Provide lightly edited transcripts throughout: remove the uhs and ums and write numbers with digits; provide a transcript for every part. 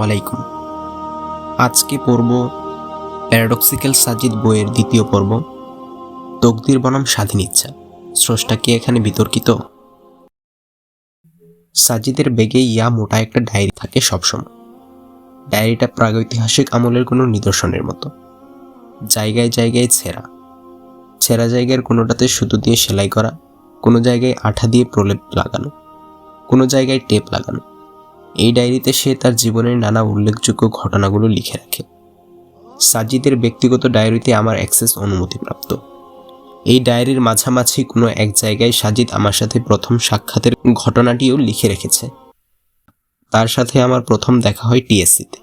আলাইকুম। আজকে পড়ব প্যারাডক্সিক্যাল সাজিদ বইয়ের দ্বিতীয় পর্ব, তকদির বনাম স্বাধীন ইচ্ছা। স্রষ্টা কি এখানে বিতর্কিত? সাজিদের ব্যাগে মোটা একটা ডায়েরি থাকে সবসময়। ডায়েরিটা প্রাগৈতিহাসিক আমলের কোনো নিদর্শনের মতো, জায়গায় জায়গায় ছেঁড়া জায়গার কোনোটাতে সুতো দিয়ে সেলাই করা, কোনো জায়গায় আঠা দিয়ে প্রলেপ লাগানো, কোনো জায়গায় টেপ লাগানো। এই ডায়েরিতে সে তার জীবনের নানা উল্লেখযোগ্য ঘটনাগুলো লিখে রাখে। সাজিদের ব্যক্তিগত ডায়েরিতে আমার অ্যাক্সেস অনুমতিপ্রাপ্ত। এই ডায়েরির মাঝামাঝি কোনো এক জায়গায় সাজিদ আমার সাথে প্রথম সাক্ষাতের ঘটনাটিও লিখে রেখেছে। তার সাথে আমার প্রথম দেখা হয় টিএসসিতে।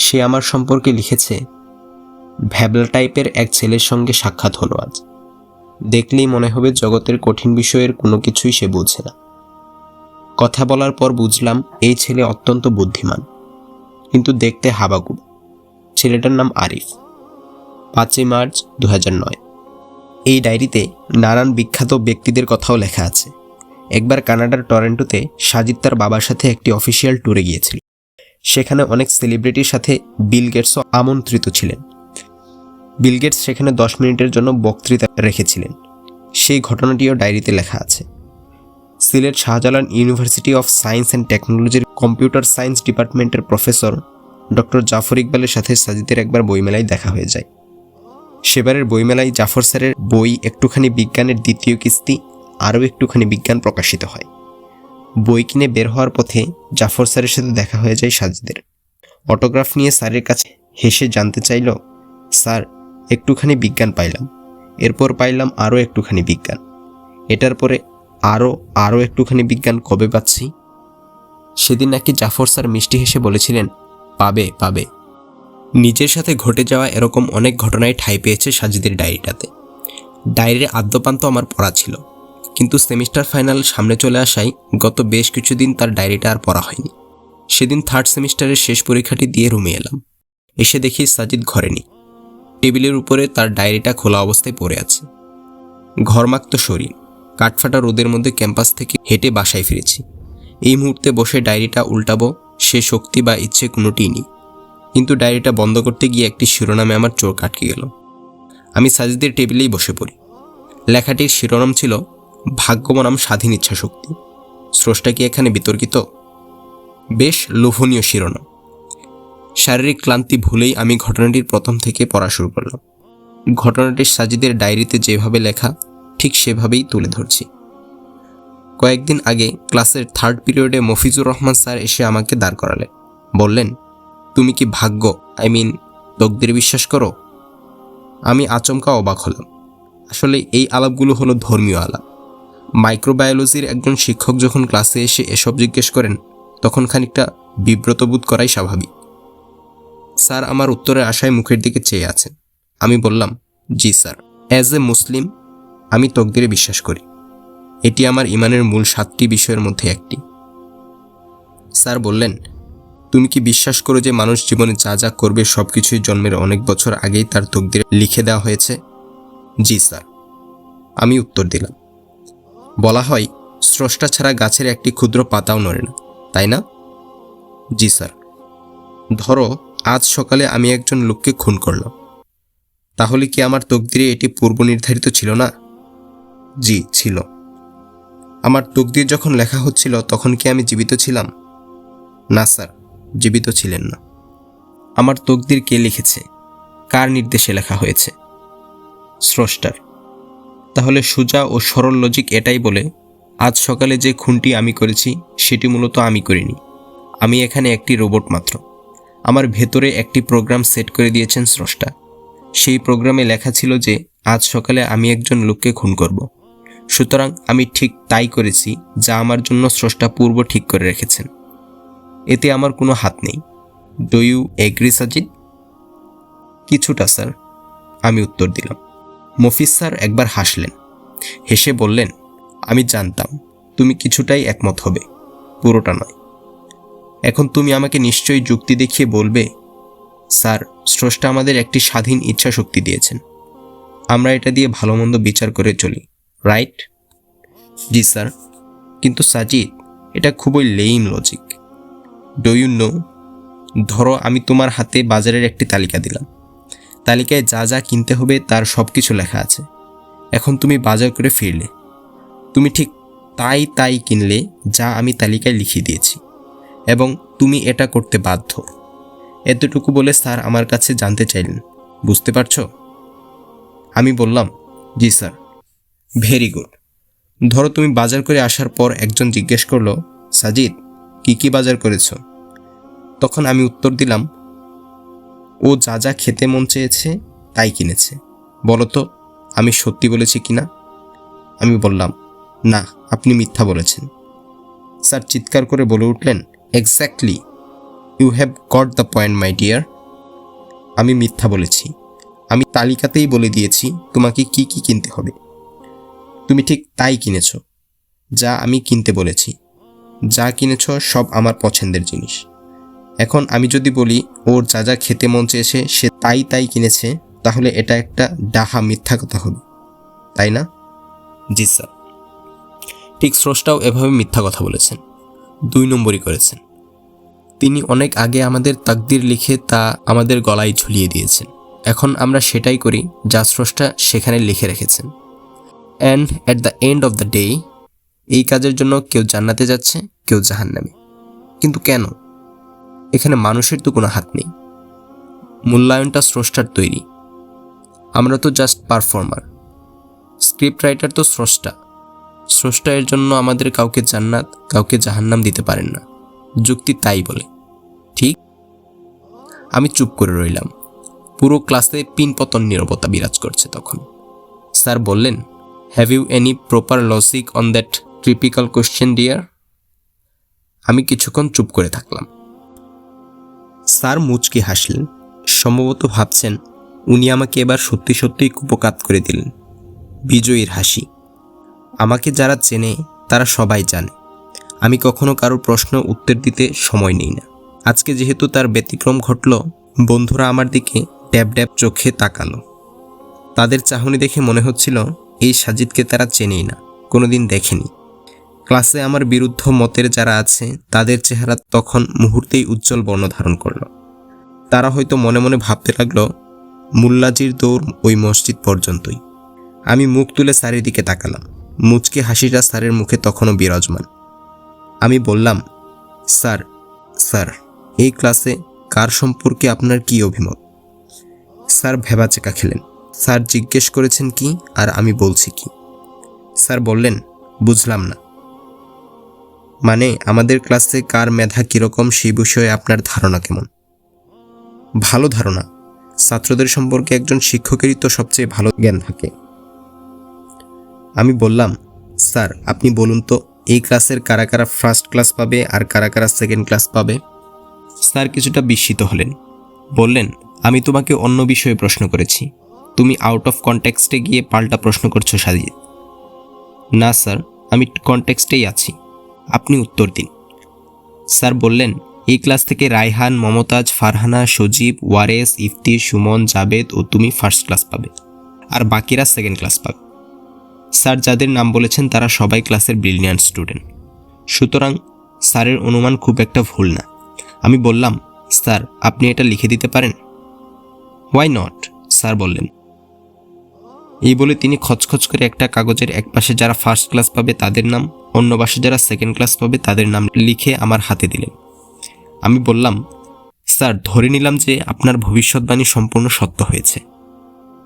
সে আমার সম্পর্কে লিখেছে, ভ্যাবলা টাইপের এক ছেলের সঙ্গে সাক্ষাৎ হলো আজ। দেখলেই মনে হবে জগতের কঠিন বিষয়ের কোনো কিছুই সে বোঝে না। কথা বলার পর বুঝলাম এই ছেলে অত্যন্ত বুদ্ধিমান, কিন্তু দেখতে হাবাগুব। ছেলেটার নাম আরিফ। 5 মার্চ 2009। এই ডায়েরিতে নানান বিখ্যাত ব্যক্তিদের কথাও লেখা আছে। একবার কানাডার টরন্টোতে সাজিদ তার বাবার সাথে একটি অফিসিয়াল ট্যুরে গিয়েছিল। সেখানে অনেক সেলিব্রিটির সাথে বিল গেটসও আমন্ত্রিত ছিলেন। বিল গেটস সেখানে 10 মিনিটের জন্য বক্তৃতা রেখেছিলেন। সেই ঘটনাটিও ডায়েরিতে লেখা আছে। Sylhet Shahjalal university of science and টেকনোলজির কম্পিউটার সায়েন্স ডিপার্টমেন্টের প্রফেসর ডক্টর জাফর ইকবালের সাথে সাজিদের একবার বইমেলায় দেখা হয়ে যায়। সেবারের বইমেলায় জাফর স্যারের বই একটুখানি বিজ্ঞানের দ্বিতীয় কিস্তি আরও একটুখানি বিজ্ঞান প্রকাশিত হয়। বই কিনে বের হওয়ার পথে জাফর স্যারের সাথে দেখা হয়ে যায় সাজিদের। অটোগ্রাফ নিয়ে স্যারের কাছে হেসে জানতে চাইল, স্যার একটুখানি বিজ্ঞান পাইলাম, এরপর পাইলাম আরও একটুখানি বিজ্ঞান, এটার পরে আরও একটুখানি বিজ্ঞান কবে পাচ্ছি? সেদিন নাকি জাফর স্যার মিষ্টি হেসে বলেছিলেন, পাবে পাবে। নিজের সাথে ঘটে যাওয়া এরকম অনেক ঘটনায় ঠাঁই পেয়েছে সাজিদের ডায়েরিটাতে। ডায়েরির আদ্যপান্ত আমার পড়া ছিল, কিন্তু সেমিস্টার ফাইনাল সামনে চলে আসায় গত বেশ কিছুদিন তার ডায়েরিটা আর পড়া হয়নি। সেদিন 3rd সেমিস্টারের শেষ পরীক্ষাটি দিয়ে রুমে এলাম। এসে দেখি সাজিদ ঘরে নেই। টেবিলের উপরে তার ডায়েরিটা খোলা অবস্থায় পড়ে আছে। ঘরমাক্ত শরীর, কাঠফাটা রোদের মধ্যে ক্যাম্পাস থেকে হেঁটে বাসায় ফিরেছি। এই মুহূর্তে বসে ডায়েরিটা উল্টাবো সে শক্তি বা ইচ্ছে কোনোটিই নেই। কিন্তু ডায়েরিটা বন্ধ করতে গিয়ে একটি শিরোনামে আমার চোখ আটকে গেল। আমি সাজিদের টেবিলেই বসে পড়ি। লেখাটির শিরোনাম ছিল, ভাগ্য বনাম স্বাধীন ইচ্ছা শক্তি। স্রষ্টা কি এখানে বিতর্কিত? বেশ লোভনীয় শিরোনাম। শারীরিক ক্লান্তি ভুলেই আমি ঘটনাটির প্রথম থেকে পড়া শুরু করলাম। ঘটনাটি সাজিদের ডায়েরিতে যেভাবে লেখা ঠিক সেভাবেই তুলে ধরছি। কয়েকদিন আগে ক্লাসের 3rd পিরিয়ডে মফিজুর রহমান স্যার এসে আমাকে দাঁড় করালেন। বললেন, তুমি কি ভাগ্য তকদির বিশ্বাস করো? আমি আচমকা অবাক হলাম। আসলে এই আলাপগুলো হলো ধর্মীয় আলাপ। মাইক্রোবায়োলজির একজন শিক্ষক যখন ক্লাসে এসে এসব জিজ্ঞেস করেন, তখন খানিকটা বিব্রত বোধ করাই স্বাভাবিক। স্যার আমার উত্তরের আশায় মুখের দিকে চেয়ে আছেন। আমি বললাম, জি স্যার, অ্যাজ এ মুসলিম আমি তকদিরে বিশ্বাস করি। এটি আমার ইমানের মূল 7টি বিষয়ের মধ্যে একটি। স্যার বললেন, তুমি কি বিশ্বাস করো যে মানুষ জীবনে যা যা করবে সব কিছুই জন্মের অনেক বছর আগেই তার তকদিরে লিখে দেওয়া হয়েছে? জি স্যার, আমি উত্তর দিলাম। বলা হয়, স্রষ্টা ছাড়া গাছের একটি ক্ষুদ্র পাতাও নড়ে না, তাই না? জি স্যার। ধরো আজ সকালে আমি একজন লোককে খুন করলাম, তাহলে কি আমার তকদিরে এটি পূর্ব নির্ধারিত ছিল না? জি ছিল। আমার তকদির যখন লেখা হচ্ছিল তখন কি আমি জীবিত ছিলাম? না স্যার, জীবিত ছিলেন না। আমার তকদির কে লিখেছে? কার নির্দেশে লেখা হয়েছে? স্রষ্টার। তাহলে সোজা ও সরল লজিক এটাই বলে, আজ সকালে যে খুনটি আমি করেছি সেটি মূলত আমি করিনি। আমি এখানে একটি রোবট মাত্র। আমার ভেতরে একটি প্রোগ্রাম সেট করে দিয়েছেন স্রষ্টা। সেই প্রোগ্রামে লেখা ছিল যে আজ সকালে আমি একজন লোককে খুন করব। সুতরাং আমি ঠিক তাই করেছি যা আমার জন্য স্রষ্টা পূর্ব ঠিক করে রেখেছেন। এতে আমার কোনো হাত নেই। Do you agree Sajid? কিছুটা স্যার, আমি উত্তর দিলাম। মফিজ স্যার একবার হাসলেন। হেসে বললেন, আমি জানতাম তুমি কিছুটাই একমত হবে, পুরোটা নয়। এখন তুমি আমাকে নিশ্চয়ই যুক্তি দেখিয়ে বলবে, স্যার স্রষ্টা আমাদের একটি স্বাধীন ইচ্ছা শক্তি দিয়েছেন, আমরা এটা দিয়ে ভালো মন্দ বিচার করে চলি, রাইট? জি স্যার, কিন্তু সাজিদ এটা খুবই lame logic. Do you know ধরো আমি তোমার হাতে বাজারের একটি তালিকা দিলাম। তালিকায় যা যা কিনতে হবে তার সব কিছু লেখা আছে। এখন তুমি বাজার করে ফিরলে, তুমি ঠিক তাই কিনলে যা আমি তালিকায় লিখে দিয়েছি, এবং তুমি এটা করতে বাধ্য। এতটুকু বলে স্যার আমার কাছে জানতে চাইলেন, বুঝতে পারছো? আমি বললাম, জি স্যার। Very good. ধরো তুমি বাজার করে আসার পর একজন জিজ্ঞেস করলো, সাজিদ কি বাজার করেছো? তখন আমি উত্তর দিলাম, ও যা যা খেতে মন চেয়েছে তাই কিনেছে। বলো তো আমি সত্যি বলেছি কিনা? আমি বললাম, না, আপনি মিথ্যা বলেছেন। স্যার চিৎকার করে বলে উঠলেন, exactly, you have got the point my dear. আমি মিথ্যা বলেছি। আমি তালিকাতেই বলে দিয়েছি তোমাকে কি কিনতে হবে। তুমি ঠিক তাই কিনেছ যা আমি কিনতে বলেছি। যা কিনেছ সব আমার পছন্দের জিনিস। এখন আমি যদি বলি ওর যা যা খেতে মন চেয়েছে সে তাই কিনেছে, তাহলে এটা একটা ডাহা মিথ্যা কথা হবে, তাই না? জি স্যার। ঠিক স্রষ্টাও এভাবে মিথ্যা কথা বলেছেন, 2 নম্বরই করেছেন। তিনি অনেক আগে আমাদের তাকদির লিখে তা আমাদের গলায় ঝুলিয়ে দিয়েছেন। এখন আমরা সেটাই করি যা স্রষ্টা সেখানে লিখে রেখেছেন। And at the end of the day, এই কাজের জন্য কেউ জান্নাতে যাচ্ছে, কেউ জাহান্নামে। কিন্তু কেন? এখানে মানুষের তো কোনো হাত নেই। মূল্যায়নটা স্রষ্টার তৈরি, আমরা তো জাস্ট পারফর্মার। স্ক্রিপ্ট রাইটার তো স্রষ্টা। স্রষ্টা এর জন্য আমাদের কাউকে জান্নাত, কাউকে জাহান্নাম দিতে পারেন না। যুক্তি তাই বলে, ঠিক? আমি চুপ করে রইলাম। পুরো ক্লাসে পিনপতন নীরবতা বিরাজ করছে তখন। স্যার বললেন, have you any proper logic on that typical question dear? আমি কিছুক্ষণ চুপ করে থাকলাম। স্যার মুচকি হাসলেন। সম্ভবত ভাবছেন উনি আমাকে এবার সত্যি কুপকাত করে দিলেন। বিজয়ীর হাসি। আমাকে যারা চেনে তারা সবাই জানে আমি কখনো কারোর প্রশ্ন উত্তর দিতে সময় নেই না। আজকে যেহেতু তার ব্যতিক্রম ঘটল, বন্ধুরা আমার দিকে ড্যাব ড্যাব চোখে তাকালো। তাদের চাহনি দেখে মনে হচ্ছিল এই সাজিদকে তারা চেনেই না, কোনোদিন দেখেনি। ক্লাসে আমার বিরুদ্ধ মতের যারা আছে তাদের চেহারা তখন মুহূর্তেই উজ্জ্বল বর্ণ ধারণ করল। তারা হয়তো মনে মনে ভাবতে লাগলো, মুল্লাজির দৌড় ওই মসজিদ পর্যন্তই। আমি মুখ তুলে স্যারের দিকে তাকালাম। মুচকে হাসিটা স্যারের মুখে তখনও বিরাজমান। আমি বললাম, স্যার, এই ক্লাসে কার সম্পর্কে আপনার কি অভিমত? স্যার ভেবাচেকা খেলেন। স্যার জিজ্ঞেস করেছেন কি আর আমি বলছি কি। স্যার বললেন, বুঝলাম না। মানে আমাদের ক্লাসে কার মেধা কীরকম সেই বিষয়ে আপনার ধারণা কেমন? ভালো ধারণা। ছাত্রদের সম্পর্কে একজন শিক্ষকেরই তো সবচেয়ে ভালো জ্ঞান থাকে। আমি বললাম, স্যার আপনি বলুন তো এই ক্লাসের কারা কারা ফার্স্ট ক্লাস পাবে আর কারা কারা সেকেন্ড ক্লাস পাবে? স্যার কিছুটা বিস্মিত হলেন। বললেন, আমি তোমাকে অন্য বিষয়ে প্রশ্ন করেছি, তুমি আউট অফ কনটেক্সটে গিয়ে পাল্টা প্রশ্ন করছো সাজিদ। না স্যার, আমি কনটেক্সটেই আছি, আপনি উত্তর দিন। স্যার বললেন, এই ক্লাস থেকে রায়হান, মমতাজ, ফারহানা, সজীব, ওয়ারেস, ইফতি, সুমন, জাবেদ ও তুমি ফার্স্ট ক্লাস পাবে, আর বাকিরা সেকেন্ড ক্লাস পাবে। স্যার যাদের নাম বলেছেন তারা সবাই ক্লাসের ব্রিলিয়ান্ট স্টুডেন্ট, সুতরাং স্যারের অনুমান খুব একটা ভুল না। আমি বললাম, স্যার আপনি এটা লিখে দিতে পারেন? হোয়াই নট, স্যার বললেন। এই বলে তিনি খচখচ করে একটা কাগজের এক পাশে যারা ফার্স্ট ক্লাস পাবে তাদের নাম, অন্য পাশে যারা সেকেন্ড ক্লাস পাবে তাদের নাম লিখে আমার হাতে দিলেন। আমি বললাম, স্যার ধরে নিলাম যে আপনার ভবিষ্যৎবাণী সম্পূর্ণ সত্য হয়েছে।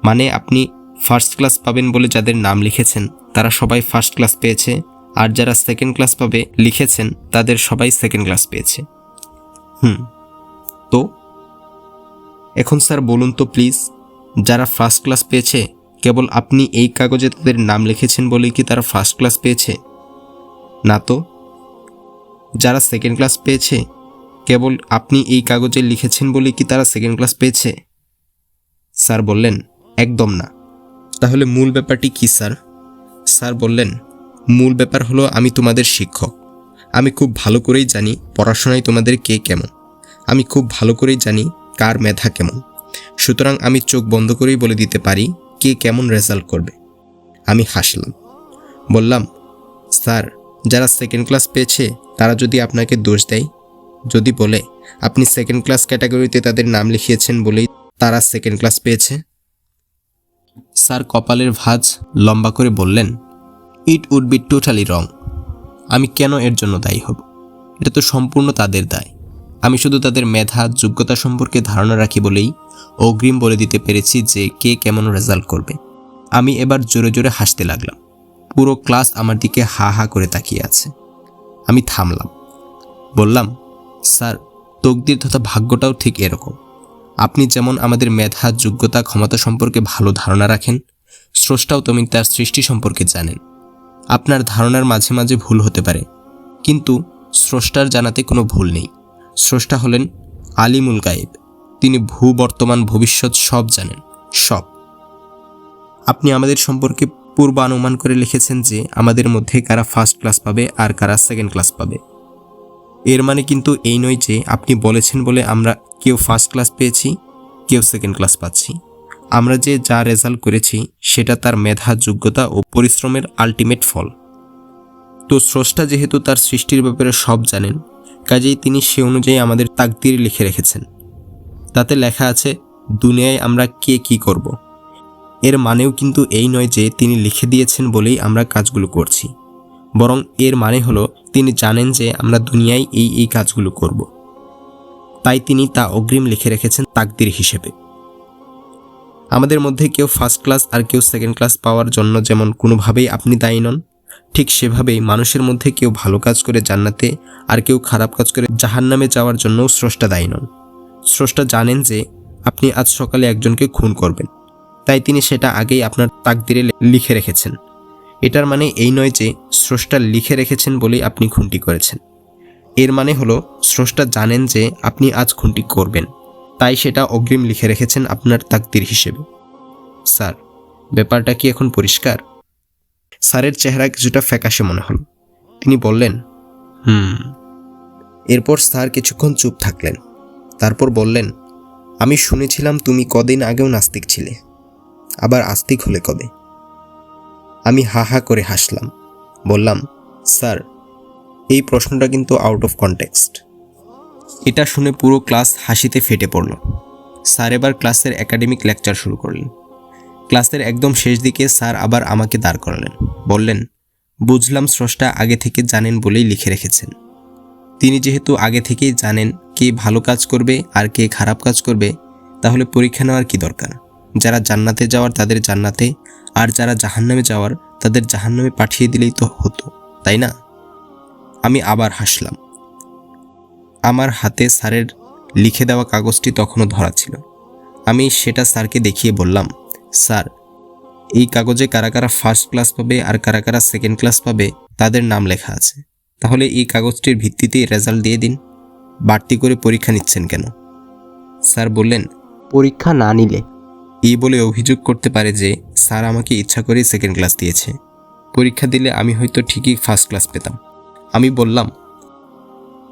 মানে আপনি ফার্স্ট ক্লাস পাবেন বলে যাদের নাম লিখেছেন তারা সবাই ফার্স্ট ক্লাস পেয়েছে, আর যারা সেকেন্ড ক্লাস পাবে লিখেছেন তাদের সবাই সেকেন্ড ক্লাস পেয়েছে। তো এখন স্যার বলুন তো প্লিজ, যারা ফার্স্ট ক্লাস পেয়েছে কেবল আপনি এই কাগজে তাদের নাম লিখেছেন বলেই কি তারা ফার্স্ট ক্লাস পেয়েছে? না তো। যারা সেকেন্ড ক্লাস পেয়েছে কেবল আপনি এই কাগজে লিখেছেন বলেই কি তারা সেকেন্ড ক্লাস পেয়েছে? স্যার বললেন, একদম না। তাহলে মূল ব্যাপারটি কি স্যার? স্যার বললেন, মূল ব্যাপার হলো আমি তোমাদের শিক্ষক। আমি খুব ভালো করেই জানি পড়াশোনায় তোমাদের কে কেমন। আমি খুব ভালো করেই জানি কার মেধা কেমন। সুতরাং আমি চোখ বন্ধ করেই বলে দিতে পারি কে কেমন রেজাল্ট করবে। আমি হাসলাম, বললাম, স্যার যারা সেকেন্ড ক্লাস পেয়েছে তারা যদি আপনাকে দোষ দেয়, যদি বলে আপনি সেকেন্ড ক্লাস ক্যাটাগরিতে তাদের নাম লিখিয়েছেন বলেই তারা সেকেন্ড ক্লাস পেয়েছে? স্যার কপালের ভাঁজ লম্বা করে বললেন, it would be totally wrong. আমি কেন এর জন্য দায়ী হব? এটা তো সম্পূর্ণ তাদের দায়। আমি শুধু তাদের মেধা যোগ্যতা সম্পর্কে ধারণা রাখি বলেই অগ্রিম বলে দিতে পেরেছি যে কে কেমন রেজাল্ট করবে। আমি এবার জোরে জোরে হাসতে লাগলাম। পুরো ক্লাস আমার দিকে হা হা করে তাকিয়ে আছে। আমি থামলাম, বললাম, স্যার তকদির তথা ভাগ্যটাও ঠিক এরকম। আপনি যেমন আমাদের মেধা যোগ্যতা ক্ষমতা সম্পর্কে ভালো ধারণা রাখেন, স্রষ্টাও তেমনি তার সৃষ্টি সম্পর্কে জানেন। আপনার ধারণার মাঝে মাঝে ভুল হতে পারে, কিন্তু স্রষ্টার জানাতে কোনো ভুল নেই। স্রষ্টা হলেন আলিমুল গায়েব। তিনি বর্তমান ভবিষ্যৎ সব জানেন, সব। আপনি আমাদের সম্পর্কে পূর্বানুমান করে লিখেছেন যে আমাদের মধ্যে কারা ফার্স্ট ক্লাস পাবে আর কারা সেকেন্ড ক্লাস পাবে। এর মানে কিন্তু এই নয় যে আপনি বলেছেন বলে আমরা কেউ ফার্স্ট ক্লাস পেয়েছি, কেউ সেকেন্ড ক্লাস পাচ্ছি। আমরা যে যা রেজাল্ট করেছি সেটা তার মেধা যোগ্যতা ও পরিশ্রমের আলটিমেট ফল। তো স্রষ্টা যেহেতু তার সৃষ্টির ব্যাপারে সব জানেন, কাজেই তিনি সে অনুযায়ী আমাদের তাকদীর লিখে রেখেছেন। তাতে লেখা আছে দুনিয়ায় আমরা কে কি করব। এর মানেও কিন্তু এই নয় যে তিনি লিখে দিয়েছেন বলেই আমরা কাজগুলো করছি, বরং এর মানে হলো তিনি জানেন যে আমরা দুনিয়ায় এই কাজগুলো করব। তাই তিনি তা অগ্রিম লিখে রেখেছেন তাকদীর হিসেবে। আমাদের মধ্যে কেউ ফার্স্ট ক্লাস আর কেউ সেকেন্ড ক্লাস পাওয়ার জন্য যেমন কোনোভাবেই আপনি দায়ী নন, ঠিক সেভাবেই মানুষের মধ্যে কেউ ভালো কাজ করে জান্নাতে আর কেউ খারাপ কাজ করে জাহান্নামে যাওয়ার জন্যও স্রষ্টা দায়ী নন। স্রষ্টা জানেন যে আপনি আজ সকালে একজনকে খুন করবেন, তাই তিনি সেটা আগেই আপনার তাকদীরে লিখে রেখেছেন। এটার মানে এই নয় যে স্রষ্টা লিখে রেখেছেন বলেই আপনি খুনটি করেছেন। এর মানে হলো স্রষ্টা জানেন যে আপনি আজ খুনটি করবেন, তাই সেটা অগ্রিম লিখে রেখেছেন আপনার তাকদীর হিসেবে। স্যার, ব্যাপারটা কি এখন পরিষ্কার? স্যারের চেহারা কিছুটা ফ্যাকাশে মনে হল। তিনি বললেন, এরপর স্যার কিছুক্ষণ চুপ থাকলেন। তারপর বললেন, আমি শুনেছিলাম তুমি কদিন আগেও নাস্তিক ছিলে, আবার আস্তিক হলে কবে? আমি হা হা করে হাসলাম, বললাম, স্যার এই প্রশ্নটা কিন্তু আউট অফ কনটেক্সট। এটা শুনে পুরো ক্লাস হাসিতে ফেটে পড়ল। স্যার এবার ক্লাসের একাডেমিক লেকচার শুরু করলেন। ক্লাসের একদম শেষ দিকে স্যার আবার আমাকে দাঁড় করালেন, বললেন, বুঝলাম স্রষ্টা আগে থেকে জানেন বলেই লিখে রেখেছেন। তিনি যেহেতু আগে থেকেই জানেন কে ভালো কাজ করবে আর কে খারাপ কাজ করবে, তাহলে পরীক্ষা নেওয়ার কি দরকার? যারা জান্নাতে যাওয়ার তাদের জান্নাতে, আর যারা জাহান্নামে যাওয়ার তাদের জাহান্নামে পাঠিয়ে দিলেই তো হতো, তাই না? আমি আবার হাসলাম। আমার হাতে স্যারের লিখে দেওয়া কাগজটি তখনও ধরা ছিল। আমি সেটা স্যারকে দেখিয়ে বললাম, স্যার এই কাগজে কারা কারা ফার্স্ট ক্লাস পাবে আর কারা কারা সেকেন্ড ক্লাস পাবে তাদের নাম লেখা আছে। তাহলে এই কাগজটির ভিত্তিতেই রেজাল্ট দিয়ে দিন। বাড়তি করে পরীক্ষা নিচ্ছেন কেন? স্যার বললেন, পরীক্ষা না নিলে এই বলে অভিযোগ করতে পারে যে স্যার আমাকে ইচ্ছা করেই সেকেন্ড ক্লাস দিয়েছে। পরীক্ষা দিলে আমি হয়তো ঠিকই ফার্স্ট ক্লাস পেতাম। আমি বললাম,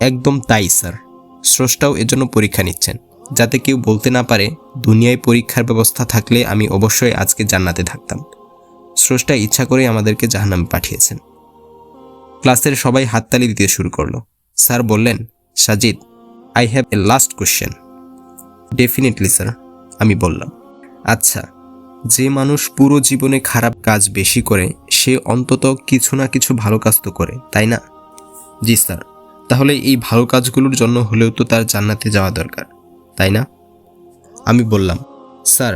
একদম তাই স্যার, স্রষ্টাও এজন্য পরীক্ষা নিচ্ছেন, যাতে কেউ বলতে না পারে দুনিয়ায় পরীক্ষার ব্যবস্থা থাকলে আমি অবশ্যই আজকে জান্নাতে থাকতাম। স্রষ্টা ইচ্ছা করেই আমাদেরকে জাহান্নামে পাঠিয়েছেন। ক্লাসের সবাই হাততালি দিতে শুরু করলো। স্যার বললেন, Sajid, I have a last question. Definitely sir, আমি বললাম। আচ্ছা, যে মানুষ পুরো জীবনে খারাপ কাজ বেশি করে সে অন্তত কিছু না কিছু ভালো কাজ তো করে, তাই না? জি স্যার। তাহলে এই ভালো কাজগুলোর জন্য হলেও তো তার জান্নাতে যাওয়া দরকার, তাই না? আমি বললাম, স্যার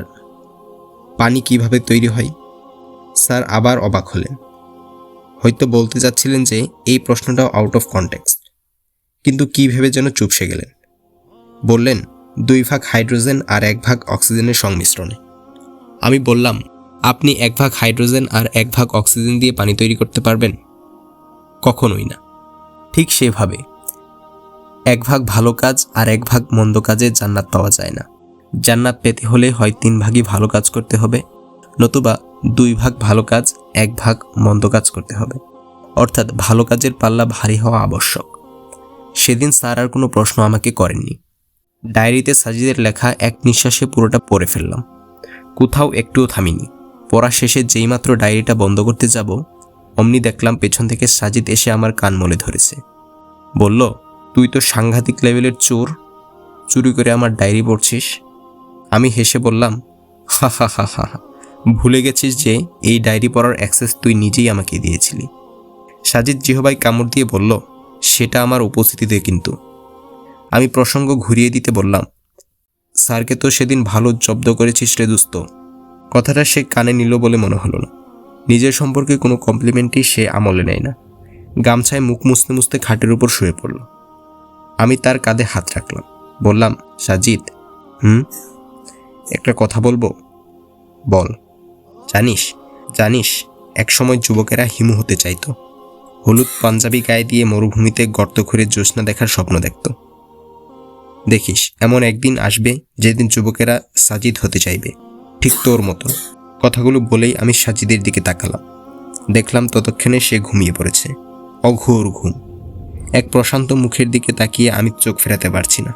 পানি কিভাবে তৈরি হয়? স্যার আবার অবাক হলেন। হয়তো বলতে যাচ্ছিলেন যে এই প্রশ্নটাও আউট অফ কনটেক্সট, কিন্তু কী ভেবে যেন চুপসে গেলেন। বললেন, 2 ভাগ হাইড্রোজেন আর 1 ভাগ অক্সিজেনের সংমিশ্রণে। আমি বললাম, আপনি 1 ভাগ হাইড্রোজেন আর 1 ভাগ অক্সিজেন দিয়ে পানি তৈরি করতে পারবেন? কখনোই না। ঠিক সেভাবে 1 ভাগ ভালো কাজ আর 1 ভাগ মন্দ কাজে জান্নাত পাওয়া যায় না। জান্নাত পেতে হলে হয় 3 ভাগই ভালো কাজ করতে হবে, নতুবা 2 ভাগ ভালো কাজ 1 ভাগ মন্দ কাজ করতে হবে। অর্থাৎ ভালো কাজের পাল্লা ভারী হওয়া আবশ্যক। সেদিন স্যার আর কোনো প্রশ্ন আমাকে করেননি। ডায়েরিতে সাজিদের লেখা এক নিঃশ্বাসে পুরোটা পড়ে ফেললাম, কোথাও একটুও থামিনি। পড়া শেষে যেইমাত্র ডায়েরিটা বন্ধ করতে যাব, অমনি দেখলাম পেছন থেকে সাজিদ এসে আমার কান মলে ধরেছে। বলল, তুই তো সাংঘাতিক লেভেলের চোর, চুরি করে আমার ডায়েরি পড়ছিস। আমি হেসে বললাম, হা হা হা হা হা, ভুলে গেছিস যে এই ডায়েরি পড়ার অ্যাক্সেস তুই নিজেই আমাকে দিয়েছিলি। সাজিদ জিহবাই কামড় দিয়ে বলল, সেটা আমার উপস্থিতিতে কিন্তু। আমি প্রসঙ্গ ঘুরিয়ে দিতে বললাম, স্যারকে তো সেদিন ভালো জব্দ করেছিস রে দোস্ত। কথাটা সে কানে নিল বলে মনে হলো না। নিজের সম্পর্কে কোনো কমপ্লিমেন্টই সে আমলে নেয় না। গামছায় মুখ মুছতে মুছতে খাটের উপর শুয়ে পড়ল। আমি তার কাঁধে হাত রাখলাম, বললাম, সাজিদ, একটা কথা বলবো? বল। জানিস জানিস একসময় যুবকেরা হিমু হতে চাইতো। হলুদ পাঞ্জাবি গায়ে দিয়ে মরুভূমিতে গর্ত খুঁড়ে জ্যোৎস্না দেখার স্বপ্ন দেখত। দেখিস এমন একদিন আসবে যেদিন যুবকেরা সাজিদ হতে চাইবে, ঠিক তোর মতো। কথাগুলো বলেই আমি সাজিদের দিকে তাকালাম। দেখলাম ততক্ষণে সে ঘুমিয়ে পড়েছে, অঘোর ঘুম। এক প্রশান্ত মুখের দিকে তাকিয়ে আমি চোখ ফেরাতে পারছি না।